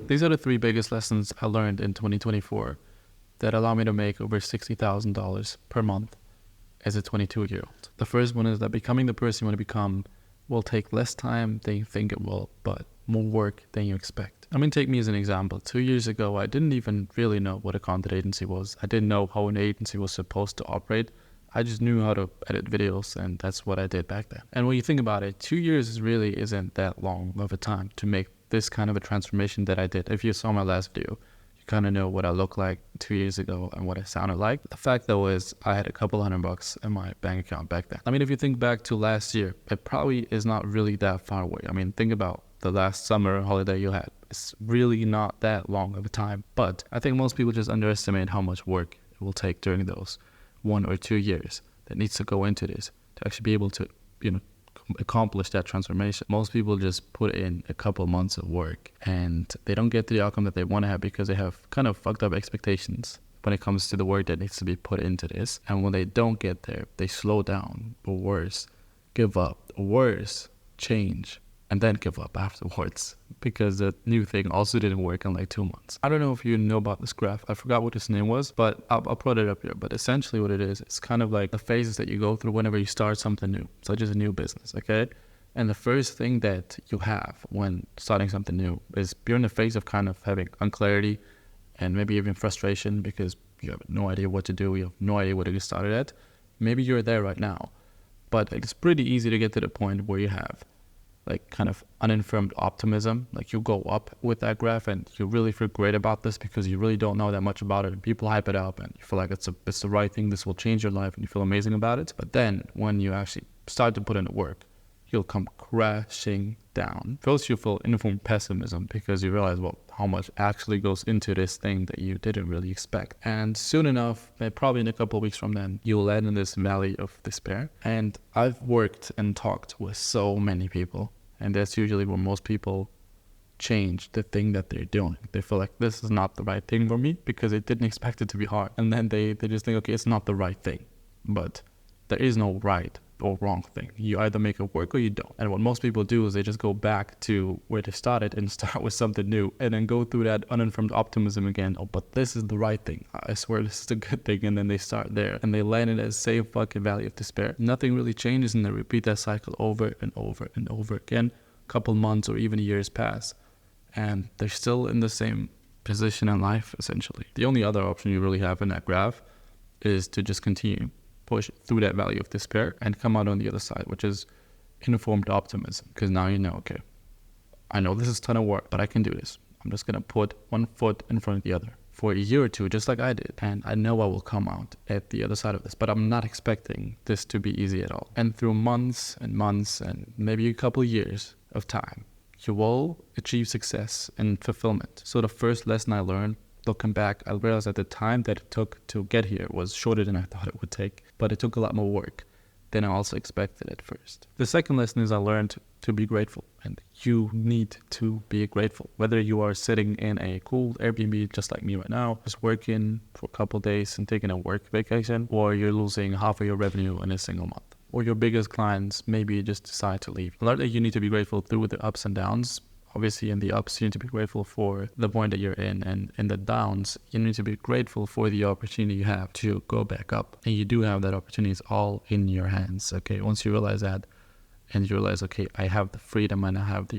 These are the three biggest lessons I learned in 2024 that allow me to make over $60,000 per month as a 22-year-old. The first one is that becoming the person you want to become will take less time than you think it will, but more work than you expect. I mean, take me as an example. 2 years ago, I didn't even really know what a content agency was. I didn't know how an agency was supposed to operate. I just knew how to edit videos, and that's what I did back then. And when you think about it, 2 years really isn't that long of a time to make this kind of a transformation that I did. If you saw my last video, you kind of know what I looked like 2 years ago and what I sounded like. The fact though is I had a couple $100 in my bank account back then. I mean, if you think back to last year, it probably is not really that far away. I mean, think about the last summer holiday you had. It's really not that long of a time, but I think most people just underestimate how much work it will take during those 1 or 2 years that needs to go into this to actually be able to, accomplish that transformation. Most people just put in a couple months of work and they don't get to the outcome that they want to have because they have kind of fucked up expectations when it comes to the work that needs to be put into this. And when they don't get there, they slow down, or worse, give up, or worse, change, and then give up afterwards because the new thing also didn't work in like 2 months. I don't know if you know about this graph. I forgot what its name was, but I'll put it up here. But essentially what it is, it's kind of like the phases that you go through whenever you start something new, such as a new business, okay? And the first thing that you have when starting something new is you're in the phase of kind of having unclarity and maybe even frustration because you have no idea what to do. You have no idea where to get started at. Maybe you're there right now, but it's pretty easy to get to the point where you have like kind of uninformed optimism. Like you go up with that graph and you really feel great about this because you really don't know that much about it and people hype it up and you feel like it's the right thing, this will change your life and you feel amazing about it. But then when you actually start to put in the work, you'll come crashing down. First you feel informed pessimism because you realize, well, how much actually goes into this thing that you didn't really expect. And soon enough, probably in a couple of weeks from then, you'll land in this valley of despair. And I've worked and talked with so many people, and that's usually where most people change the thing that they're doing. They feel like this is not the right thing for me because they didn't expect it to be hard. And then they just think, okay, it's not the right thing. But there is no right or wrong thing. You either make it work or you don't. And what most people do is they just go back to where they started and start with something new and then go through that uninformed optimism again. Oh, but this is the right thing. I swear this is the good thing. And then they start there and they land in that same fucking valley of despair. Nothing really changes and they repeat that cycle over and over and over again. A couple months or even years pass and they're still in the same position in life, essentially. The only other option you really have in that graph is to just continue push through that valley of despair and come out on the other side, which is informed optimism. Because now you know, okay, I know this is a ton of work, but I can do this. I'm just going to put one foot in front of the other for a year or two, just like I did. And I know I will come out at the other side of this, but I'm not expecting this to be easy at all. And through months and months and maybe a couple of years of time, you will achieve success and fulfillment. So the first lesson I learned, looking back, I realized at the time that it took to get here was shorter than I thought it would take, but it took a lot more work than I also expected at first. The second lesson is I learned to be grateful, and you need to be grateful. Whether you are sitting in a cool Airbnb just like me right now, just working for a couple of days and taking a work vacation, or you're losing half of your revenue in a single month, or your biggest clients maybe just decide to leave. Learn that you need to be grateful through the ups and downs. Obviously, in the ups, you need to be grateful for the point that you're in. And in the downs, you need to be grateful for the opportunity you have to go back up. And you do have that opportunity. It's all in your hands, okay? Once you realize that and you realize, okay, I have the freedom and I have it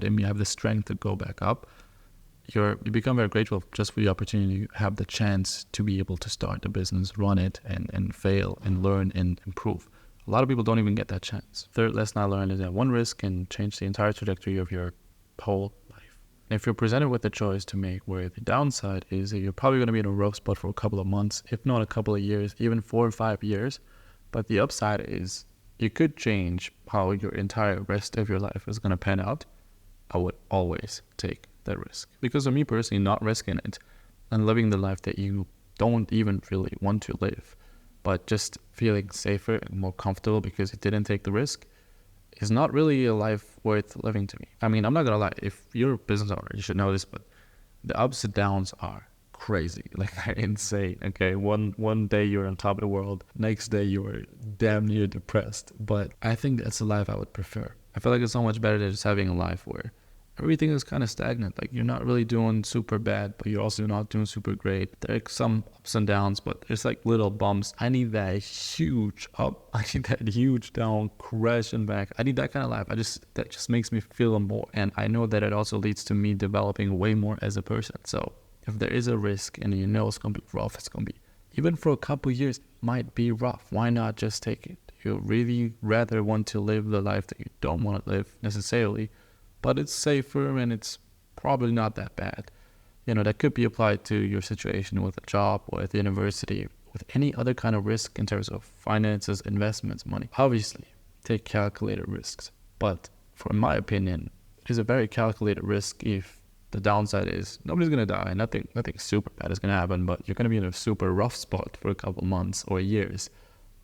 in me. I have the strength to go back up. You become very grateful just for the opportunity you have the chance to be able to start the business, run it, and fail and learn and improve. A lot of people don't even get that chance. Third lesson I learned is that one risk can change the entire trajectory of your whole life. And if you're presented with a choice to make where the downside is that you're probably going to be in a rough spot for a couple of months, if not a couple of years, even 4 or 5 years. But the upside is you could change how your entire rest of your life is going to pan out. I would always take that risk. Because for me personally, not risking it and living the life that you don't even really want to live, but just feeling safer and more comfortable because you didn't take the risk is not really a life worth living to me. I mean, I'm not gonna lie, if you're a business owner, you should know this, but the ups and downs are crazy, like they're insane, okay? One day you're on top of the world, next day you're damn near depressed, but I think that's a life I would prefer. I feel like it's so much better than just having a life where everything is kind of stagnant. Like, you're not really doing super bad, but you're also not doing super great. There are some ups and downs, but there's like little bumps. I need that huge up. I need that huge down, crash and back. I need that kind of life. That just makes me feel more. And I know that it also leads to me developing way more as a person. So if there is a risk and you know it's going to be rough, it's going to be, even for a couple years, it might be rough. Why not just take it? You really rather want to live the life that you don't want to live necessarily, but it's safer and it's probably not that bad. That could be applied to your situation with a job or at the university, with any other kind of risk in terms of finances, investments, money. Obviously, take calculated risks. But in my opinion, it is a very calculated risk if the downside is nobody's going to die. Nothing super bad is going to happen, but you're going to be in a super rough spot for a couple months or years.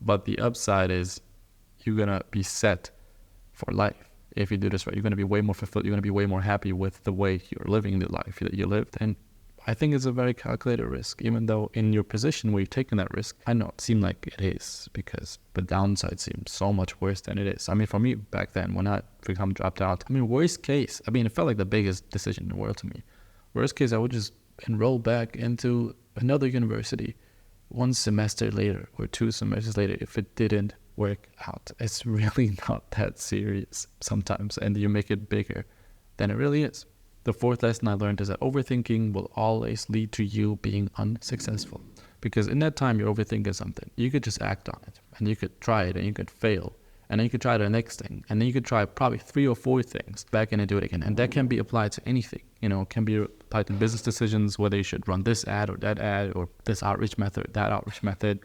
But the upside is you're going to be set for life. If you do this right, you're going to be way more fulfilled. You're going to be way more happy with the way you're living the life that you lived. And I think it's a very calculated risk, even though in your position where you've taken that risk, I know it seemed like it is, because the downside seems so much worse than it is. I mean, for me back then, when I dropped out, worst case, it felt like the biggest decision in the world to me. Worst case, I would just enroll back into another university one semester later or 2 semesters later if it didn't work out. It's really not that serious sometimes, and you make it bigger than it really is. The fourth lesson I learned is that overthinking will always lead to you being unsuccessful, because in that time you're overthinking something, you could just act on it, and you could try it and you could fail, and then you could try the next thing, and then you could try probably 3 or 4 things back and do it again. And that can be applied to anything. It can be applied to business decisions, whether you should run this ad, or this outreach method, that outreach method,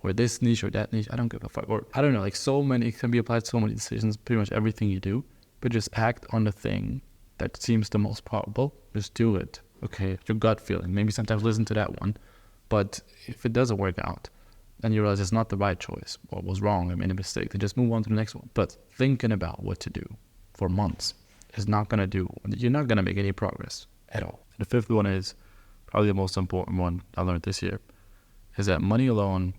or this niche or that niche. I don't give a fuck. Or I don't know, like, so many, it can be applied to so many decisions, pretty much everything you do. But just act on the thing that seems the most probable. Just do it. Okay, your gut feeling. Maybe sometimes listen to that one. But if it doesn't work out, and you realize it's not the right choice, or was wrong, I made a mistake, then just move on to the next one. But thinking about what to do for months is not going to do, you're not going to make any progress at all. And the fifth one is probably the most important one I learned this year, is that money alone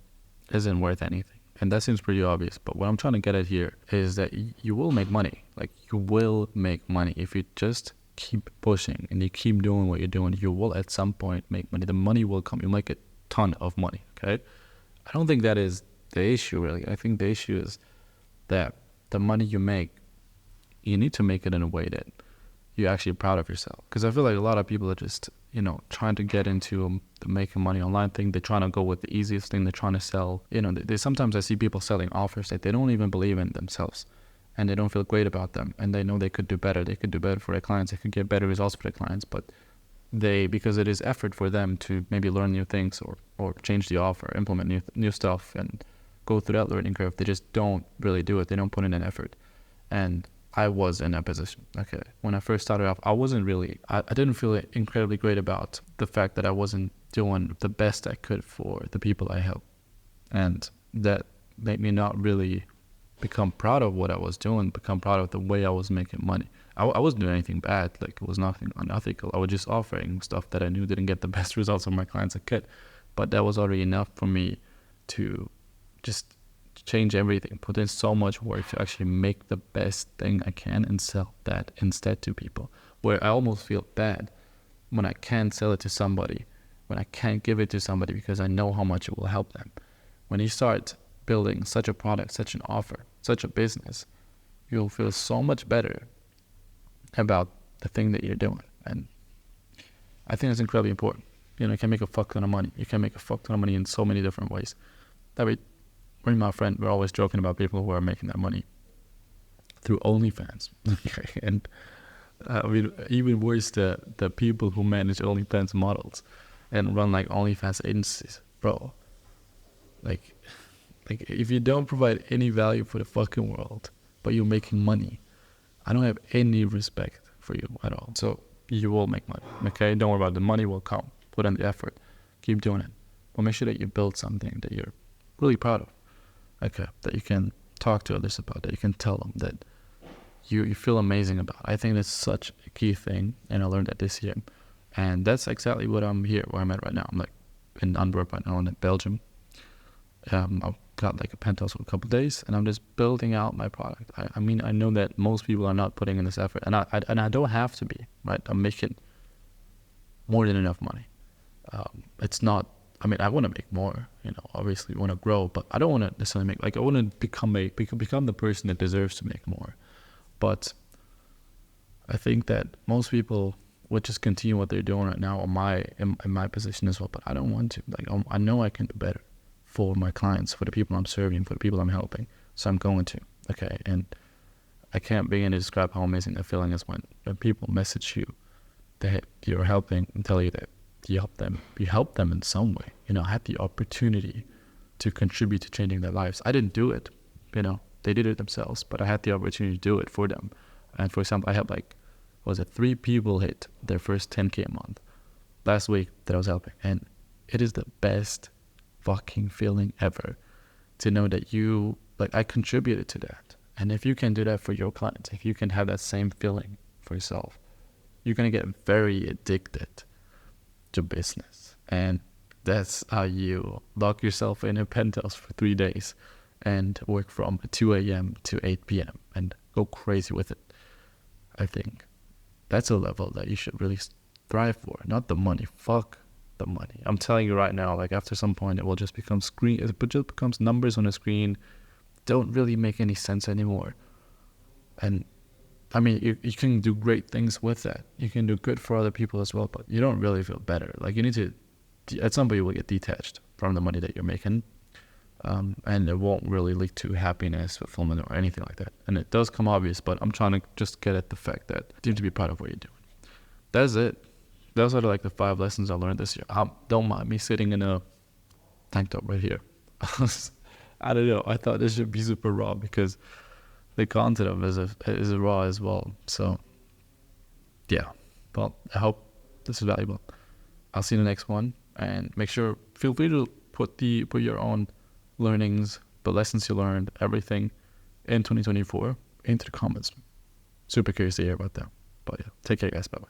isn't worth anything. And that seems pretty obvious, but what I'm trying to get at here is that you will make money. Like, you will make money if you just keep pushing and you keep doing what you're doing. You will at some point make money. The money will come. You'll make a ton of money, okay? I don't think that is the issue, really. I think the issue is that the money you make, you need to make it in a way that you're actually proud of yourself. Because I feel like a lot of people are just, trying to get into the making money online thing. They're trying to go with the easiest thing. They're trying to sell, sometimes I see people selling offers that they don't even believe in themselves, and they don't feel great about them, and they know they could do better. They could do better for their clients. They could get better results for their clients, but because it is effort for them to maybe learn new things or change the offer, implement new stuff, and go through that learning curve, they just don't really do it. They don't put in an effort. And I was in that position. Okay, when I first started off, I didn't feel incredibly great about the fact that I wasn't doing the best I could for the people I helped. And that made me not really become proud of what I was doing, become proud of the way I was making money. I wasn't doing anything bad, like, it was nothing unethical. I was just offering stuff that I knew didn't get the best results from my clients I could. But that was already enough for me to just change everything, put in so much work to actually make the best thing I can and sell that instead to people. Where I almost feel bad when I can't sell it to somebody, when I can't give it to somebody because I know how much it will help them. When you start building such a product, such an offer, such a business, you'll feel so much better about the thing that you're doing. And I think it's incredibly important. You can make a fuck ton of money. You can make a fuck ton of money in so many different ways. Me and my friend, we're always joking about people who are making that money through OnlyFans. And even worse, the people who manage OnlyFans models and run like OnlyFans agencies. Bro, like if you don't provide any value for the fucking world, but you're making money, I don't have any respect for you at all. So you will make money, okay? Don't worry about it. The money will come. Put in the effort. Keep doing it. But make sure that you build something that you're really proud of, okay? That you can talk to others about, that you can tell them, that you feel amazing about. I think that's such a key thing, and I learned that this year. And that's exactly what I'm here, where I'm at right now. I'm like in Antwerp right now in Belgium. got like a penthouse for a couple of days, and I'm just building out my product. I mean, I know that most people are not putting in this effort, and I don't have to be, right? I'm making more than enough money. It's not, I mean, I want to make more, obviously want to grow, but I don't want to necessarily make, like, I want to become the person that deserves to make more. But I think that most people would just continue what they're doing right now in my position as well, but I don't want to. Like, I know I can do better for my clients, for the people I'm serving, for the people I'm helping. So I'm going to, okay? And I can't begin to describe how amazing that feeling is when people message you that you're helping and tell you that you help them in some way. I had the opportunity to contribute to changing their lives. I didn't do it, they did it themselves, but I had the opportunity to do it for them. And for example, I helped 3 people hit their first 10K a month last week that I was helping. And it is the best fucking feeling ever to know that I contributed to that. And if you can do that for your clients, if you can have that same feeling for yourself, you're going to get very addicted to business. And that's how you lock yourself in a penthouse for 3 days and work from 2 a.m. to 8 p.m. and go crazy with it. I think that's a level that you should really strive for, not the money. Fuck the money. I'm telling you right now, after some point, it will just become it just becomes numbers on a screen. Don't really make any sense anymore. And I mean, you can do great things with that. You can do good for other people as well, but you don't really feel better. You need to, at some point you will get detached from the money that you're making. And it won't really lead to happiness, fulfillment, or anything like that. And it does come obvious, but I'm trying to just get at the fact that you need to be proud of what you're doing. That's it. Those are the 5 lessons I learned this year. Don't mind me sitting in a tank top right here. I don't know. I thought this should be super raw because the content of it is raw as well. So, yeah. Well, I hope this is valuable. I'll see you in the next one. And feel free to put your own learnings, the lessons you learned, everything in 2024 into the comments. Super curious to hear about them. But yeah, take care, guys. Bye-bye.